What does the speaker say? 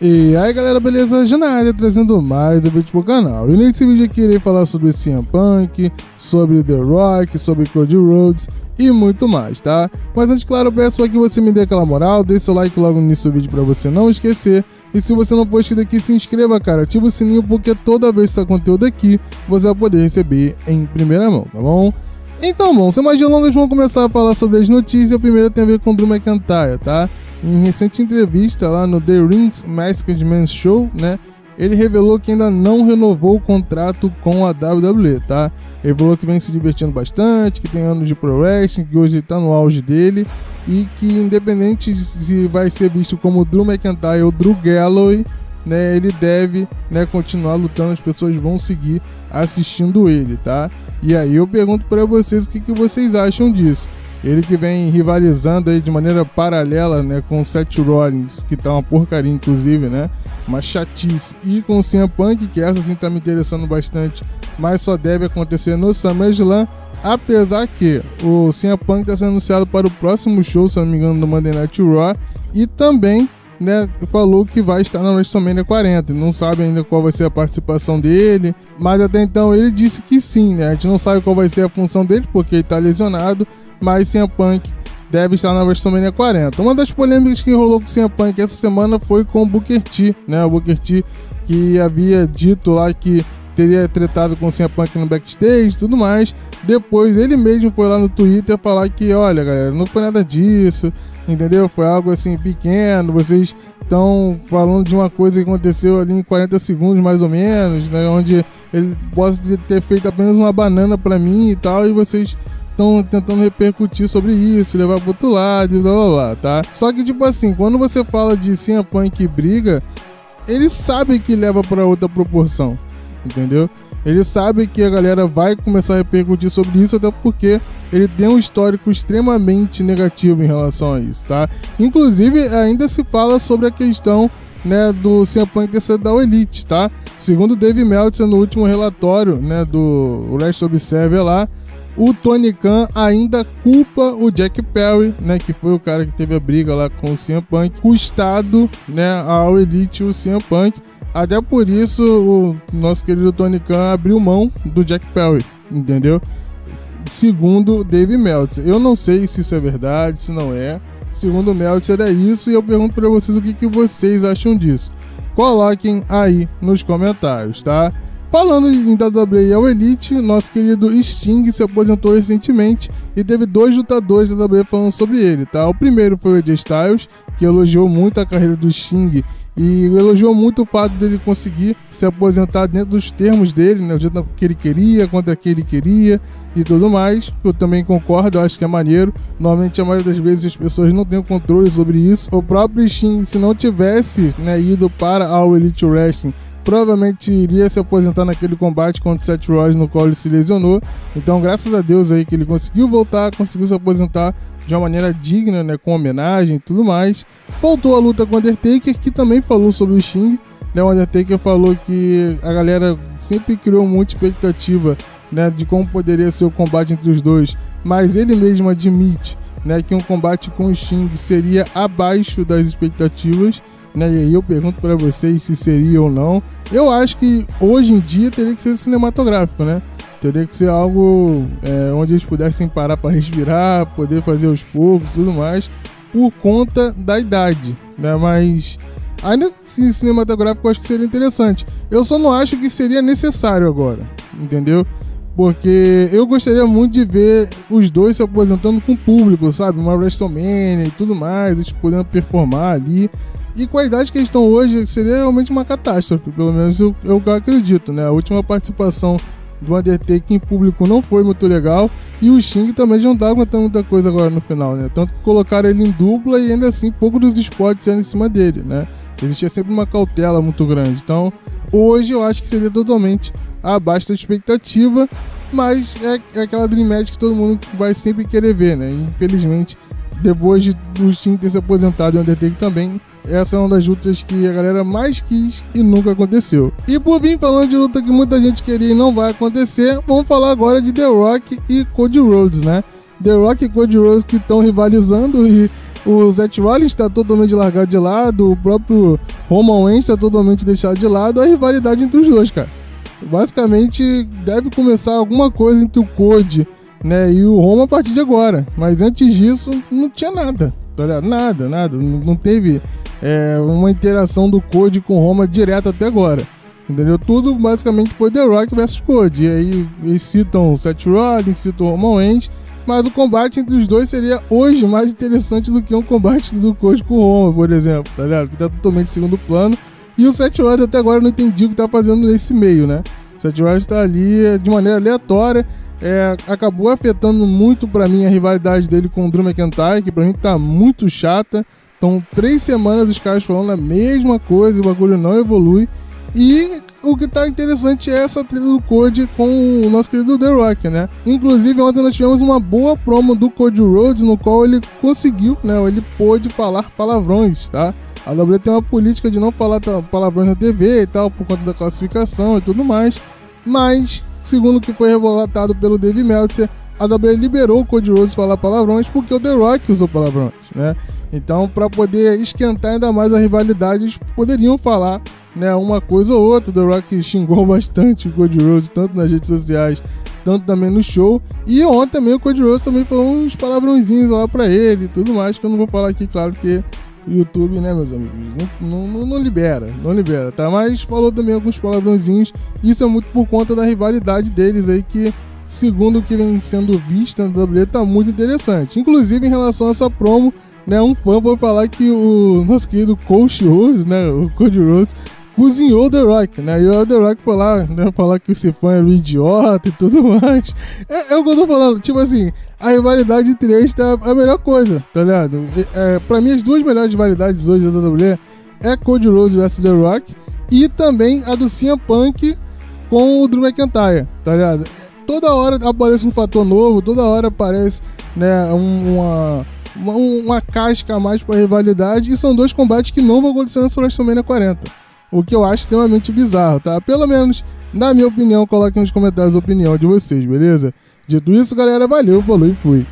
E aí galera, beleza? Já na área trazendo mais um vídeo pro canal. E nesse vídeo aqui irei falar sobre CM Punk, sobre The Rock, sobre Cody Rhodes e muito mais, tá? Mas antes, claro, eu peço para que você me dê aquela moral, deixe seu like logo no início do vídeo para você não esquecer. E se você não for inscrito aqui, se inscreva, cara, ativa o sininho porque toda vez que está conteúdo aqui, você vai poder receber em primeira mão, tá bom? Então, bom, sem mais delongas, vamos começar a falar sobre as notícias. A primeira tem a ver com Drew McIntyre, tá? Em recente entrevista lá no The Rings Masked Man Show, né, ele revelou que ainda não renovou o contrato com a WWE, tá? Ele falou que vem se divertindo bastante, que tem anos de pro wrestling, que hoje ele tá no auge dele e que independente de se vai ser visto como Drew McIntyre ou Drew Galloway, né, ele deve, né, continuar lutando, as pessoas vão seguir assistindo ele, tá? E aí eu pergunto para vocês o que vocês acham disso. Ele que vem rivalizando aí de maneira paralela, né, com o Seth Rollins, que tá uma porcaria inclusive, né, uma chatice, e com o CM Punk, que essa sim tá me interessando bastante, mas só deve acontecer no SummerSlam, apesar que o CM Punk tá sendo anunciado para o próximo show, se não me engano, do Monday Night Raw, e também, né, falou que vai estar na WrestleMania 40, não sabe ainda qual vai ser a participação dele, mas até então ele disse que sim, né, a gente não sabe qual vai ser a função dele, porque ele tá lesionado, mas CM Punk deve estar na WrestleMania 40. Uma das polêmicas que rolou com o CM Punk essa semana foi com o Booker T, né? O Booker T que havia dito lá que teria tretado com o CM Punk no backstage e tudo mais. Depois ele mesmo foi lá no Twitter falar que, olha galera, não foi nada disso, entendeu? Foi algo assim pequeno, vocês estão falando de uma coisa que aconteceu ali em 40 segundos mais ou menos, né? Onde ele pode ter feito apenas uma banana pra mim e tal, e vocês estão tentando repercutir sobre isso, levar pro outro lado e blá blá blá, tá? Só que tipo assim, quando você fala de CM Punk briga, ele sabe que leva pra outra proporção, entendeu? Ele sabe que a galera vai começar a repercutir sobre isso, até porque ele tem um histórico extremamente negativo em relação a isso, tá? Inclusive, ainda se fala sobre a questão, né, do CM Punk ter sido da Elite, tá? Segundo Dave Meltzer, no último relatório, né, do Wrestling Observer lá, o Tony Khan ainda culpa o Jack Perry, né, que foi o cara que teve a briga lá com o CM Punk, custado, né, ao Elite o CM Punk. Até por isso o nosso querido Tony Khan abriu mão do Jack Perry, entendeu? Segundo Dave Meltzer. Eu não sei se isso é verdade, se não é. Segundo o Meltzer é isso, e eu pergunto para vocês o que vocês acham disso. Coloquem aí nos comentários, tá? Falando em WWE ao Elite, nosso querido Sting se aposentou recentemente e teve dois lutadores da WWE falando sobre ele, tá? O primeiro foi o AJ Styles, que elogiou muito a carreira do Sting e elogiou muito o fato dele conseguir se aposentar dentro dos termos dele, né? O jeito que ele queria, contra que ele queria e tudo mais. Eu também concordo, eu acho que é maneiro. Normalmente, a maioria das vezes, as pessoas não têm o controle sobre isso. O próprio Sting, se não tivesse, né, ido para a Elite Wrestling, provavelmente iria se aposentar naquele combate contra o Seth Rollins, no qual ele se lesionou. Então, graças a Deus aí que ele conseguiu voltar, conseguiu se aposentar de uma maneira digna, né, com homenagem e tudo mais. Voltou a luta com o Undertaker, que também falou sobre o Sting, né? O Undertaker falou que a galera sempre criou muita expectativa, né, de como poderia ser o combate entre os dois, mas ele mesmo admite, né, que um combate com o Sting seria abaixo das expectativas, né? E aí eu pergunto para vocês se seria ou não. Eu acho que hoje em dia teria que ser cinematográfico, né? Teria que ser algo onde eles pudessem parar para respirar, poder fazer aos poucos e tudo mais, por conta da idade, né? Mas ainda assim, cinematográfico eu acho que seria interessante. Eu só não acho que seria necessário agora, entendeu? Porque eu gostaria muito de ver os dois se aposentando com o público, sabe? Uma WrestleMania e tudo mais, eles podendo performar ali. E com a idade que eles estão hoje, seria realmente uma catástrofe, pelo menos eu acredito, né? A última participação do Undertaker em público não foi muito legal, e o Sting também já não tá aguentando muita coisa agora no final, né? Tanto que colocaram ele em dupla e ainda assim pouco dos spots eram em cima dele, né? Existia sempre uma cautela muito grande. Então, hoje eu acho que seria totalmente abaixo da expectativa, mas é aquela Dream Match que todo mundo vai sempre querer ver, né? Infelizmente, depois do Sting ter se aposentado e o Undertaker também, essa é uma das lutas que a galera mais quis e nunca aconteceu. E por vir falando de luta que muita gente queria e não vai acontecer, vamos falar agora de The Rock e Cody Rhodes, né? The Rock e Cody Rhodes que estão rivalizando, e o Seth Rollins está totalmente largado de lado, o próprio Roman Reigns está totalmente deixado de lado, a rivalidade entre os dois, cara. Basicamente, deve começar alguma coisa entre o Cody, né, e o Roman a partir de agora. Mas antes disso, não tinha nada, tá ligado? Nada. Não teve uma interação do Cody com o Roman direto até agora. Entendeu? Tudo basicamente foi The Rock versus Cody. E aí eles citam o Seth Rollins, citam o Roman Reigns, mas o combate entre os dois seria hoje mais interessante do que um combate do Cody com o Roman, por exemplo, tá ligado? Que tá totalmente em segundo plano. E o Seth Rollins até agora eu não entendi o que tá fazendo nesse meio, né? O Seth Rollins tá ali de maneira aleatória, acabou afetando muito pra mim a rivalidade dele com o Drew McIntyre, que pra mim tá muito chata. Então 3 semanas os caras falando a mesma coisa, o bagulho não evolui. E o que tá interessante é essa trilha do Cody com o nosso querido The Rock, né? Inclusive, ontem nós tivemos uma boa promo do Cody Rhodes, no qual ele conseguiu, né? Ele pôde falar palavrões, tá? A WWE tem uma política de não falar palavrões na TV e tal, por conta da classificação e tudo mais. Mas, segundo o que foi relatado pelo Dave Meltzer, a WWE liberou o Cody Rhodes falar palavrões porque o The Rock usou palavrões, né? Então, para poder esquentar ainda mais a rivalidade, eles poderiam falar, né, uma coisa ou outra. The Rock xingou bastante o Cody Rhodes, tanto nas redes sociais, tanto também no show. E ontem também o Cody Rhodes também falou uns palavrõezinhos lá pra ele e tudo mais, que eu não vou falar aqui, claro, porque o YouTube, né, meus amigos, não libera, tá? Mas falou também alguns palavrõezinhos. Isso é muito por conta da rivalidade deles aí, que, segundo o que vem sendo visto na WWE, tá muito interessante. Inclusive, em relação a essa promo, né, um fã foi falar que o nosso querido Coach Rhodes, né, o Cody Rhodes, cozinhou o The Rock, né? E o The Rock foi lá, né, falar que esse fã era um idiota e tudo mais. É o que eu tô falando, tipo assim, a rivalidade entre eles tá a melhor coisa, tá ligado? Pra mim, as duas melhores rivalidades hoje da WWE é Cody Rhodes versus The Rock e também a do CM Punk com o Drew McIntyre, tá ligado? Toda hora aparece um fator novo, toda hora aparece, né, uma casca a mais pra rivalidade, e são dois combates que não vão acontecer na WrestleMania 40. O que eu acho extremamente bizarro, tá? Pelo menos, na minha opinião, coloquem nos comentários a opinião de vocês, beleza? Dito isso, galera, valeu, falou e fui.